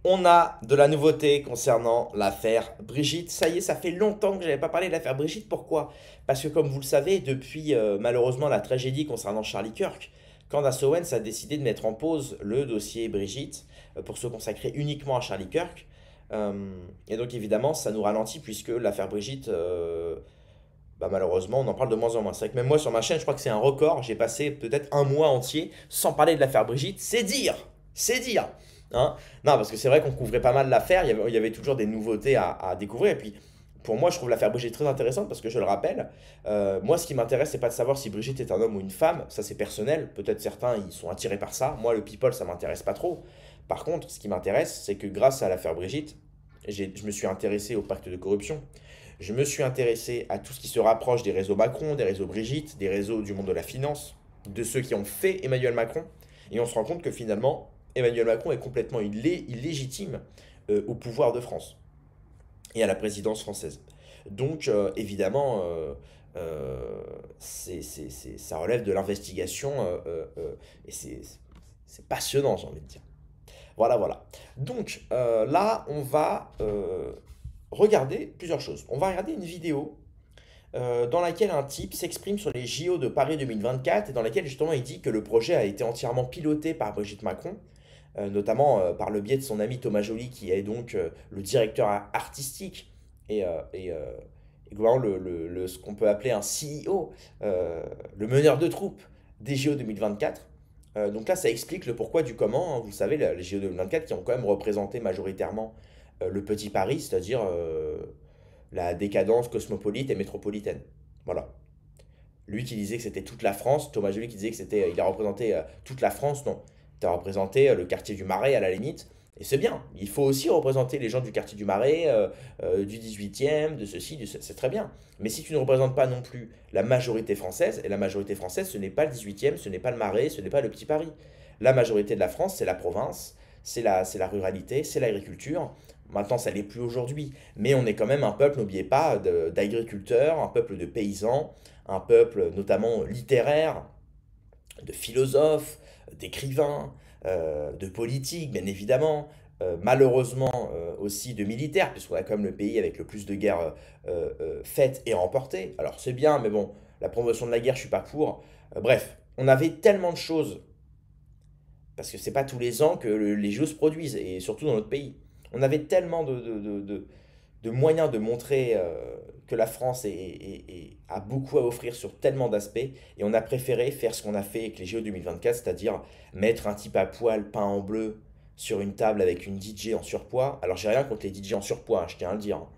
On a de la nouveauté concernant l'affaire Brigitte. Ça y est, ça fait longtemps que je n'avais pas parlé de l'affaire Brigitte. Pourquoi? Parce que comme vous le savez, depuis malheureusement la tragédie concernant Charlie Kirk, Candace Owens a décidé de mettre en pause le dossier Brigitte pour se consacrer uniquement à Charlie Kirk. Et donc évidemment, ça nous ralentit puisque l'affaire Brigitte, malheureusement, on en parle de moins en moins. C'est vrai que même moi sur ma chaîne, je crois que c'est un record. J'ai passé peut-être un mois entier sans parler de l'affaire Brigitte. C'est dire! C'est dire! Hein. Non, parce que c'est vrai qu'on couvrait pas mal l'affaire, il y avait toujours des nouveautés à découvrir. Et puis, pour moi, je trouve l'affaire Brigitte très intéressante parce que je le rappelle, moi, ce qui m'intéresse, c'est pas de savoir si Brigitte est un homme ou une femme, ça c'est personnel. Peut-être certains, ils sont attirés par ça. Moi, le people, ça m'intéresse pas trop. Par contre, ce qui m'intéresse, c'est que grâce à l'affaire Brigitte, je me suis intéressé au pacte de corruption. Je me suis intéressé à tout ce qui se rapproche des réseaux Macron, des réseaux Brigitte, des réseaux du monde de la finance, de ceux qui ont fait Emmanuel Macron. Et on se rend compte que finalement, Emmanuel Macron est complètement illégitime au pouvoir de France et à la présidence française. Donc, évidemment, ça relève de l'investigation et c'est passionnant, j'ai envie de dire. Voilà, voilà. Donc, là, on va regarder plusieurs choses. On va regarder une vidéo dans laquelle un type s'exprime sur les JO de Paris 2024 et dans laquelle justement il dit que le projet a été entièrement piloté par Brigitte Macron, notamment par le biais de son ami Thomas Joly qui est donc le directeur artistique et globalement ce qu'on peut appeler un CEO, le meneur de troupe des JO 2024. Donc là, ça explique le pourquoi du comment, hein. Vous savez, les JO 2024 qui ont quand même représenté majoritairement le petit Paris, c'est-à-dire la décadence cosmopolite et métropolitaine. Voilà. Lui qui disait que c'était toute la France, Thomas Joly qui disait que il a représenté toute la France, non. Il a représenté le quartier du Marais à la limite, et c'est bien. Il faut aussi représenter les gens du quartier du Marais, du 18e, de ceci, c'est très bien. Mais si tu ne représentes pas non plus la majorité française, et la majorité française, ce n'est pas le 18e, ce n'est pas le Marais, ce n'est pas le petit Paris. La majorité de la France, c'est la province, c'est la ruralité, c'est l'agriculture. Maintenant, ça l'est plus aujourd'hui. Mais on est quand même un peuple, n'oubliez pas, d'agriculteurs, un peuple de paysans, un peuple notamment littéraire, de philosophes, d'écrivains, de politiques, bien évidemment, malheureusement aussi de militaires, puisqu'on a quand même le pays avec le plus de guerres faites et remportées. Alors c'est bien, mais bon, la promotion de la guerre, je suis pas pour. Bref, on avait tellement de choses parce que c'est pas tous les ans que les jeux se produisent, et surtout dans notre pays. On avait tellement de moyens de montrer que la France a beaucoup à offrir sur tellement d'aspects, et on a préféré faire ce qu'on a fait avec les JO 2024, c'est-à-dire mettre un type à poil peint en bleu sur une table avec une DJ en surpoids. Alors j'ai rien contre les DJ en surpoids, hein, je tiens à le dire, hein.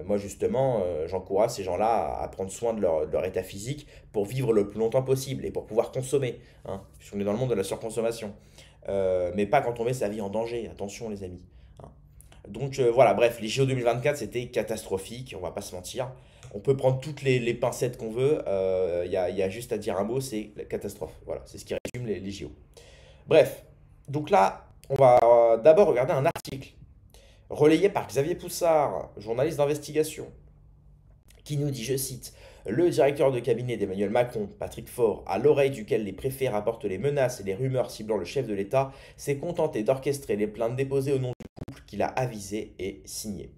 Moi justement, j'encourage ces gens-là à prendre soin de leur état physique pour vivre le plus longtemps possible et pour pouvoir consommer, hein, puisqu'on est dans le monde de la surconsommation. Mais pas quand on met sa vie en danger, attention les amis, hein. Donc voilà, bref, les JO 2024 c'était catastrophique, on va pas se mentir. On peut prendre toutes les pincettes qu'on veut, y a juste à dire un mot, c'est la catastrophe. Voilà, c'est ce qui résume les JO. Bref, donc là, on va d'abord regarder un article relayé par Xavier Poussard, journaliste d'investigation, qui nous dit, je cite, le directeur de cabinet d'Emmanuel Macron, Patrick Faure, à l'oreille duquel les préfets rapportent les menaces et les rumeurs ciblant le chef de l'État, s'est contenté d'orchestrer les plaintes déposées au nom du couple qu'il a avisé et signé.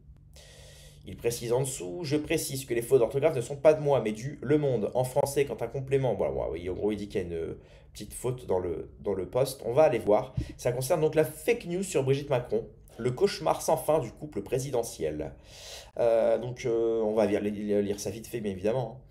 Il précise en dessous, je précise que les fautes d'orthographe ne sont pas de moi, mais du Le Monde, en français, quand un complément. Voilà, voilà, oui, en gros, il dit qu'il y a une petite faute dans le poste. On va aller voir. Ça concerne donc la fake news sur Brigitte Macron, le cauchemar sans fin du couple présidentiel. Donc, on va lire ça vite fait, bien évidemment, hein.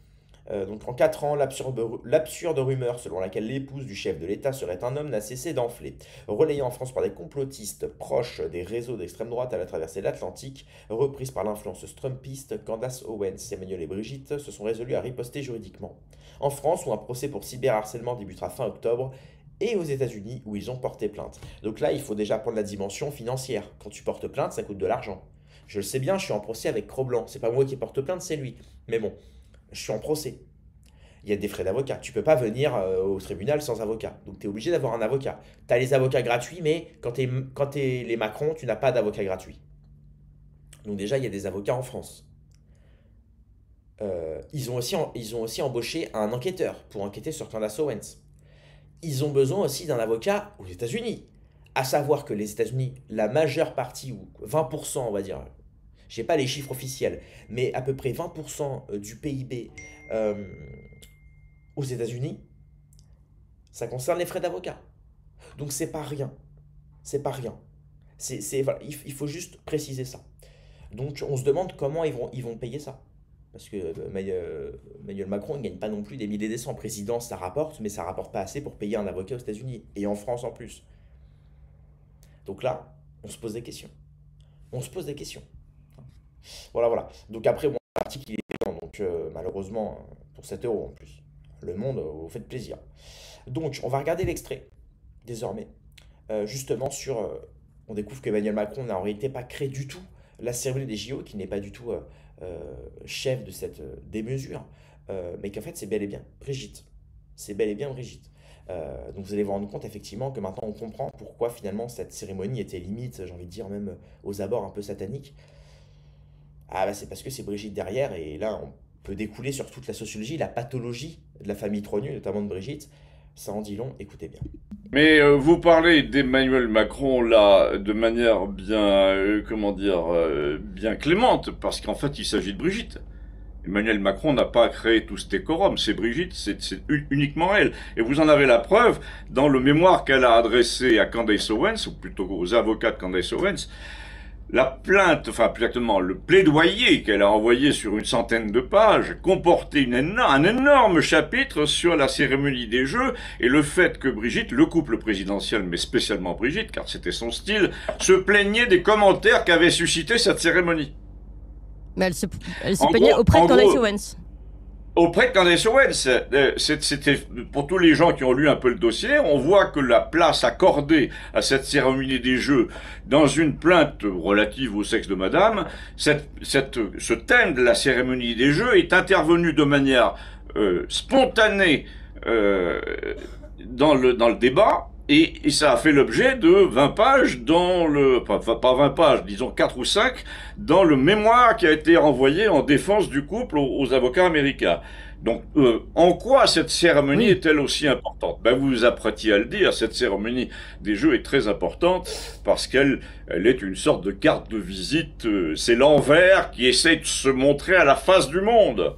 Donc en 4 ans, l'absurde rumeur selon laquelle l'épouse du chef de l'État serait un homme n'a cessé d'enfler. Relayée en France par des complotistes proches des réseaux d'extrême droite à la traversée de l'Atlantique, reprise par l'influenceuse trumpiste, Candace Owens, Emmanuel et Brigitte se sont résolus à riposter juridiquement. En France, où un procès pour cyberharcèlement débutera fin octobre, et aux États-Unis, où ils ont porté plainte. Donc là, il faut déjà prendre la dimension financière. Quand tu portes plainte, ça coûte de l'argent. Je le sais bien, je suis en procès avec Cro-Blanc. C'est pas moi qui porte plainte, c'est lui. Mais bon, je suis en procès. Il y a des frais d'avocat. Tu peux pas venir au tribunal sans avocat. Donc tu es obligé d'avoir un avocat. Tu as les avocats gratuits, mais quand tu es les Macron, tu n'as pas d'avocat gratuit. Donc déjà, il y a des avocats en France. Ils ont aussi embauché un enquêteur pour enquêter sur Candace Owens. Ils ont besoin aussi d'un avocat aux États-Unis. À savoir que les États-Unis, la majeure partie, ou 20%, on va dire, j'ai pas les chiffres officiels, mais à peu près 20% du PIB euh, aux États-Unis, ça concerne les frais d'avocat. Donc c'est pas rien, c'est pas rien. Voilà, il faut juste préciser ça. Donc on se demande comment ils vont payer ça. Parce que Emmanuel Macron ne gagne pas non plus des milliers des cents. Président, ça rapporte, mais ça rapporte pas assez pour payer un avocat aux États-Unis. Et en France en plus. Donc là, on se pose des questions. On se pose des questions. Voilà, voilà. Donc après, bon, l'article, il est payant. Donc malheureusement, pour 7 euros en plus. Le monde, vous faites plaisir. Donc, on va regarder l'extrait, désormais. Justement sur... on découvre qu'Emmanuel Macron n'a en réalité pas créé du tout la cérémonie des JO, qui n'est pas du tout chef de cette démesure, mais qu'en fait c'est bel et bien Brigitte. C'est bel et bien Brigitte. Donc vous allez vous rendre compte effectivement que maintenant on comprend pourquoi finalement cette cérémonie était limite, j'ai envie de dire même aux abords un peu satanique. Ah bah c'est parce que c'est Brigitte derrière, et là on peut découler sur toute la sociologie, la pathologie de la famille Trogneux, notamment de Brigitte. Ça en dit long, écoutez bien. Mais vous parlez d'Emmanuel Macron là de manière bien, comment dire, bien clémente, parce qu'en fait il s'agit de Brigitte. Emmanuel Macron n'a pas créé tout ce décorum, c'est Brigitte, uniquement elle. Et vous en avez la preuve dans le mémoire qu'elle a adressé à Candace Owens, ou plutôt aux avocats de Candace Owens. La plainte, enfin plus exactement le plaidoyer qu'elle a envoyé sur une centaine de pages comportait un énorme chapitre sur la cérémonie des Jeux et le fait que Brigitte, le couple présidentiel, mais spécialement Brigitte, car c'était son style, se plaignait des commentaires qu'avait suscité cette cérémonie. Mais elle se En plaignait gros, auprès de en Candace gros, Owens. auprès de Candace Owens, c'était pour tous les gens qui ont lu un peu le dossier, on voit que la place accordée à cette cérémonie des Jeux dans une plainte relative au sexe de Madame, ce thème de la cérémonie des Jeux est intervenu de manière spontanée euh, dans le débat. Et ça a fait l'objet de 20 pages enfin pas 20 pages, disons 4 ou 5, dans le mémoire qui a été renvoyé en défense du couple aux avocats américains. Donc, en quoi cette cérémonie Oui. est-elle aussi importante? Ben, vous vous apprêtiez à le dire, cette cérémonie des Jeux est très importante parce elle est une sorte de carte de visite. C'est l'envers qui essaie de se montrer à la face du monde.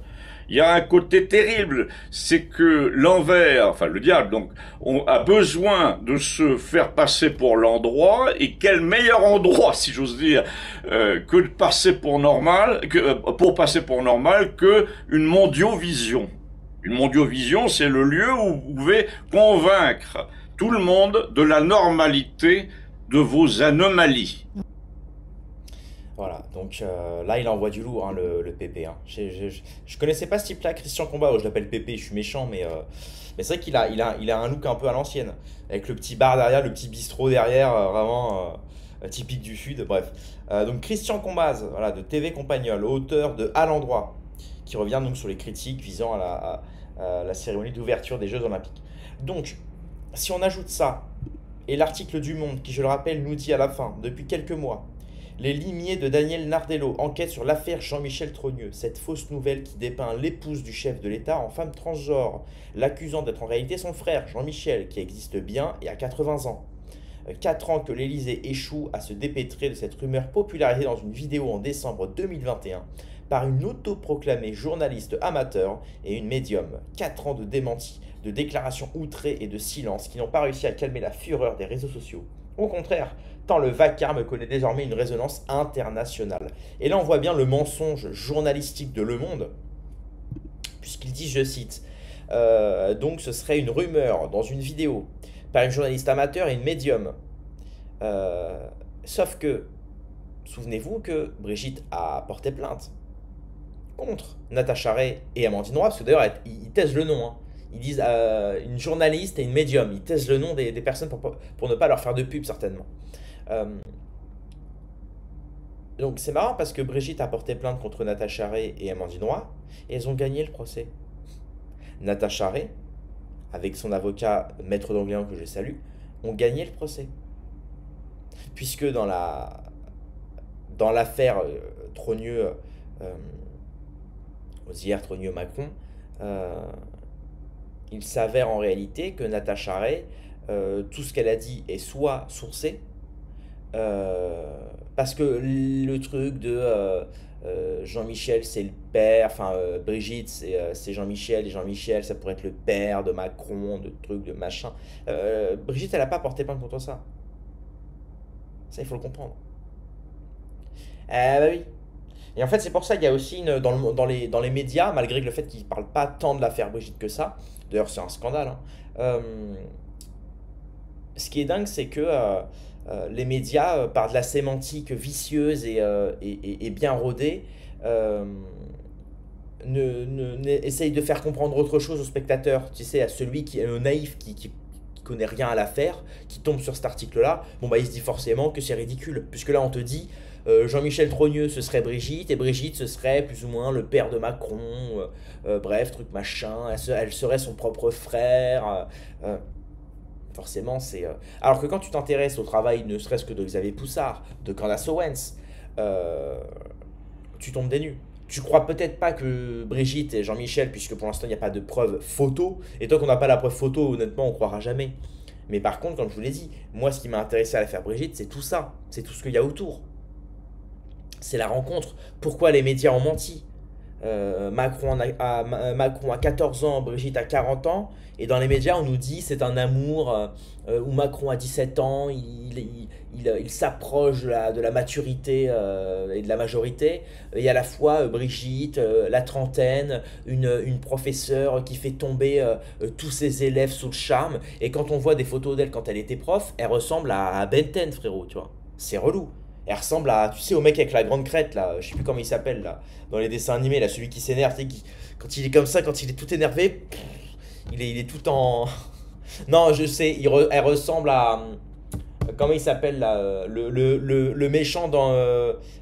Il y a un côté terrible, c'est que l'envers, enfin le diable, donc, on a besoin de se faire passer pour l'endroit, et quel meilleur endroit, si j'ose dire, que de passer pour normal, pour passer pour normal, que une mondiovision. Une mondiovision, c'est le lieu où vous pouvez convaincre tout le monde de la normalité de vos anomalies. Voilà, donc là il envoie du lourd, hein, le PP. Hein. Je connaissais pas ce type-là, Christian Combat, je l'appelle PP, je suis méchant, mais c'est vrai il a un look un peu à l'ancienne, avec le petit bar derrière, le petit bistrot derrière, vraiment typique du Sud, bref. Donc Christian Combaz, voilà, de TV Compagnol, auteur de À l'endroit, qui revient donc sur les critiques visant à la cérémonie d'ouverture des Jeux Olympiques. Donc, si on ajoute ça, et l'article du Monde, qui je le rappelle nous dit à la fin, depuis quelques mois, les limiers de Daniel Nardello enquêtent sur l'affaire Jean-Michel Trogneux, cette fausse nouvelle qui dépeint l'épouse du chef de l'État en femme transgenre, l'accusant d'être en réalité son frère, Jean-Michel, qui existe bien et a 80 ans. 4 ans que l'Élysée échoue à se dépêtrer de cette rumeur popularisée dans une vidéo en décembre 2021 par une autoproclamée journaliste amateur et une médium. 4 ans de démentis, de déclarations outrées et de silence qui n'ont pas réussi à calmer la fureur des réseaux sociaux. Au contraire, tant le vacarme connaît désormais une résonance internationale. Et là, on voit bien le mensonge journalistique de Le Monde, puisqu'il dit, je cite, donc ce serait une rumeur dans une vidéo par une journaliste amateur et une médium. Sauf que, souvenez-vous que Brigitte a porté plainte contre Natacha Ray et Amandine Roy, parce que d'ailleurs, ils taisent le nom. Hein. Ils disent une journaliste et une médium. Ils taisent le nom des personnes pour ne pas leur faire de pub, certainement. Euh, donc c'est marrant parce que Brigitte a porté plainte contre Natacha Ray et Amandine Roy, et elles ont gagné le procès. Natacha Ray, avec son avocat Maître d'Anguien que je salue, ont gagné le procès. Puisque dans l'affaire Trogneux, Osière Trogneux Macron, il s'avère en réalité que Natacha Ray tout ce qu'elle a dit est soit sourcé, parce que le truc de Jean-Michel c'est le père, enfin Brigitte c'est Jean-Michel, et Jean-Michel ça pourrait être le père de Macron, de trucs, de machin. Brigitte elle a pas porté plainte contre ça. Ça il faut le comprendre. Bah oui. Et en fait c'est pour ça qu'il y a aussi dans les médias, malgré le fait qu'ils ne parlent pas tant de l'affaire Brigitte que ça, d'ailleurs c'est un scandale, hein, ce qui est dingue, c'est que les médias, par de la sémantique vicieuse et bien rodée, euh, essayent de faire comprendre autre chose au spectateur. Tu sais, à celui qui est le naïf, qui connaît rien à l'affaire, qui tombe sur cet article-là, bon bah il se dit forcément que c'est ridicule. Puisque là on te dit, Jean-Michel Trogneux ce serait Brigitte, et Brigitte ce serait plus ou moins le père de Macron, bref, truc machin, elle serait son propre frère. Forcément, c'est. Alors que quand tu t'intéresses au travail, ne serait-ce que de Xavier Poussard, de Candace Owens, euh, tu tombes des nues. Tu crois peut-être pas que Brigitte et Jean-Michel, puisque pour l'instant il n'y a pas de preuve photo, et tant qu'on n'a pas la preuve photo, honnêtement, on croira jamais. Mais par contre, comme je vous l'ai dit, moi ce qui m'a intéressé à l'affaire Brigitte, c'est tout ça. C'est tout ce qu'il y a autour. C'est la rencontre. Pourquoi les médias ont menti? Macron a 14 ans, Brigitte a 40 ans, et dans les médias on nous dit c'est un amour où Macron a 17 ans, il s'approche de la maturité et de la majorité, et à la fois Brigitte, la trentaine, une professeure qui fait tomber tous ses élèves sous le charme, et quand on voit des photos d'elle quand elle était prof, elle ressemble à Ben 10, frérot, tu vois, c'est relou. Elle ressemble à, tu sais, au mec avec la grande crête, là, je sais plus comment il s'appelle, là, dans les dessins animés, là, celui qui s'énerve, tu sais, quand il est comme ça, quand il est tout énervé, il est tout en... Non, je sais, elle ressemble à... Comment il s'appelle, là, le méchant dans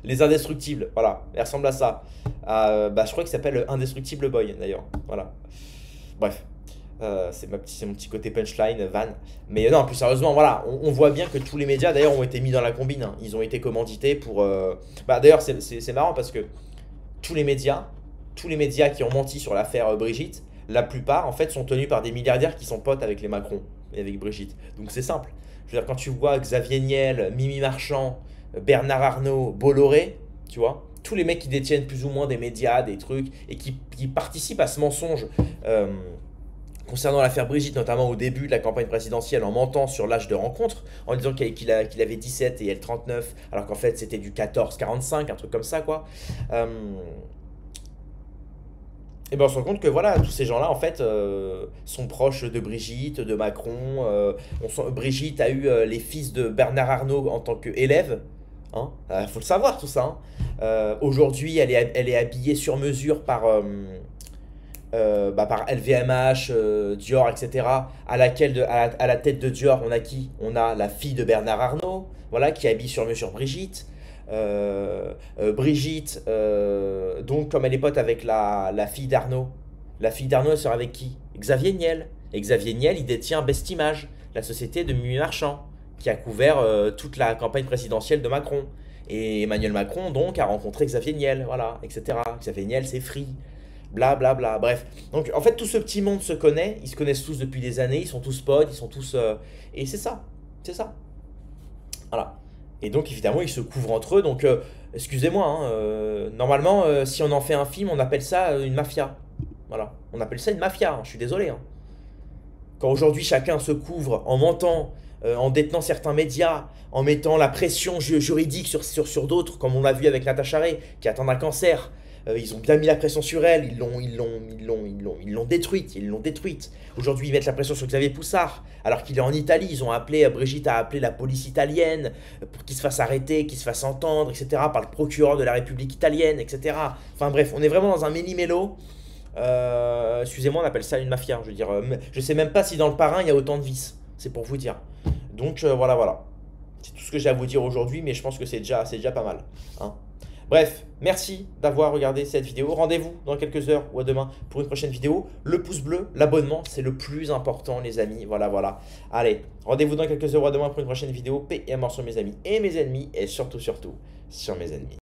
Les Indestructibles, voilà, elle ressemble à ça. Bah, je crois qu'il s'appelle Indestructible Boy, d'ailleurs, voilà. Bref. C'est mon petit côté punchline, van. Mais non, plus sérieusement, voilà, on voit bien que tous les médias, d'ailleurs, ont été mis dans la combine, hein. Ils ont été commandités pour... Bah, d'ailleurs, c'est marrant parce que tous les médias, tous les médias qui ont menti sur l'affaire Brigitte, la plupart, en fait, sont tenus par des milliardaires qui sont potes avec les Macron et avec Brigitte. Donc c'est simple. Je veux dire, quand tu vois Xavier Niel, Mimi Marchand, Bernard Arnault, Bolloré, tu vois, tous les mecs qui détiennent plus ou moins des médias, des trucs, et qui participent à ce mensonge... concernant l'affaire Brigitte, notamment au début de la campagne présidentielle, en mentant sur l'âge de rencontre, en disant qu'il avait 17 et elle 39, alors qu'en fait c'était du 14-45, un truc comme ça, quoi. Et ben on se rend compte que voilà, tous ces gens-là, en fait, sont proches de Brigitte, de Macron. Brigitte a eu les fils de Bernard Arnault en tant qu'élève. Hein, faut le savoir, tout ça. Hein. Aujourd'hui, elle est habillée sur mesure par LVMH, Dior, etc. À la tête de Dior, on a qui? On a la fille de Bernard Arnault, voilà, qui habille sur mesure Brigitte. Brigitte, donc comme elle est pote avec la fille d'Arnaud, elle sera avec qui? Xavier Niel. Et Xavier Niel, il détient Best Image, la société de Mimi Marchand, qui a couvert toute la campagne présidentielle de Macron. Et Emmanuel Macron, donc, a rencontré Xavier Niel, voilà, etc. Xavier Niel, c'est Free. Bla bla bla, bref. Donc en fait tout ce petit monde se connaît, ils se connaissent tous depuis des années, ils sont tous potes, ils sont tous... et c'est ça, c'est ça. Voilà. Et donc évidemment ils se couvrent entre eux, donc excusez-moi, hein, normalement si on en fait un film on appelle ça une mafia. Voilà, on appelle ça une mafia, hein, je suis désolé. Hein. Quand aujourd'hui chacun se couvre en mentant, en détenant certains médias, en mettant la pression juridique sur d'autres, comme on l'a vu avec Natacha Ray, qui attend un cancer. Ils ont bien mis la pression sur elle, ils l'ont détruite, ils l'ont détruite. Aujourd'hui, ils mettent la pression sur Xavier Poussard, alors qu'il est en Italie. Ils ont appelé, Brigitte a appelé la police italienne pour qu'il se fasse arrêter, qu'il se fasse entendre, etc., par le procureur de la République italienne, etc. Enfin bref, on est vraiment dans un méli-mélo. Excusez-moi, on appelle ça une mafia. Je veux dire, je sais même pas si dans le parrain il y a autant de vices. C'est pour vous dire. Donc voilà, voilà. C'est tout ce que j'ai à vous dire aujourd'hui, mais je pense que c'est déjà pas mal. Hein. Bref, merci d'avoir regardé cette vidéo. Rendez-vous dans quelques heures ou à demain pour une prochaine vidéo. Le pouce bleu, l'abonnement, c'est le plus important, les amis. Voilà, voilà. Allez, rendez-vous dans quelques heures ou à demain pour une prochaine vidéo. Paix et mort sur mes amis et mes ennemis. Et surtout, surtout, sur mes ennemis.